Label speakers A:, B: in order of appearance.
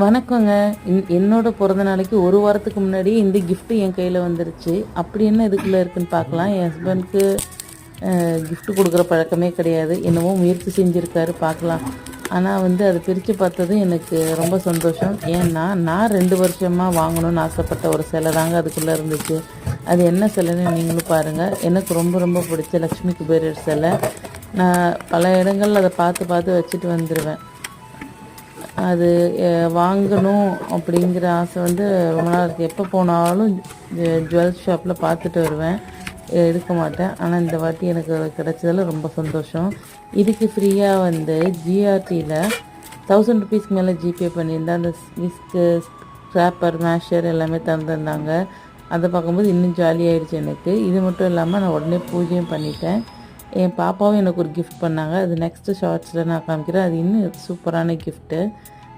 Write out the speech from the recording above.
A: வணக்கங்க. என்னோட பிறந்த நாளைக்கு 1 வாரத்துக்கு முன்னாடியே இந்த கிஃப்ட்டு என் கையில வந்துருச்சு. அப்படி என்ன இதுக்குள்ள இருக்குன்னு பார்க்கலாம். என் ஹஸ்பண்ட்க்கு கிஃப்ட் குடுக்குற பழக்கமே கிடையாது. என்னமோ முயற்சி செஞ்சிருக்காரு பார்க்கலாம். ஆனா அது பிரிச்சு பார்த்ததும் எனக்கு ரொம்ப சந்தோஷம். ஏன்னா, நான் 2 வருஷமா வாங்கணும்னு ஆசைப்பட்ட ஒரு சிலை தாங்க அதுக்குள்ள இருந்துச்சு. அது என்ன சிலைன்னு நீங்களும் பாருங்க. எனக்கு ரொம்ப ரொம்ப பிடிச்ச லக்ஷ்மி குபேரர் சிலை. நான் பல இடங்கள்ல அத பார்த்து பார்த்து வச்சுட்டு வந்துருவேன். அது வாங்கணும் அப்படிங்கிற ஆசை ரொம்ப நாள் இருக்குது. எப்போ போனாலும் ஜுவல்ஸ் ஷாப்பில் பார்த்துட்டு வருவேன், எடுக்க மாட்டேன். ஆனால் இந்த வாட்டி எனக்கு கிடச்சதில் ரொம்ப சந்தோஷம். இதுக்கு ஃப்ரீயாக ஜிஆர்டியில் 1000 ருபீஸ்க்கு மேலே ஜிபே பண்ணியிருந்தேன். அந்த விஸ்கு, ஸ்க்ராப்பர், மேஷர் எல்லாமே தந்திருந்தாங்க. அதை பார்க்கும்போது இன்னும் ஜாலியாகிடுச்சு எனக்கு. இது மட்டும் இல்லாமல் நான் உடனே பூஜையும் பண்ணிட்டேன். என் பாப்பாவும் எனக்கு ஒரு கிஃப்ட் பண்ணாங்க. அது நெக்ஸ்ட்டு ஷார்ட்ஸில் நான் காமிக்கிறேன். அது இன்னும் சூப்பரான கிஃப்ட்டு.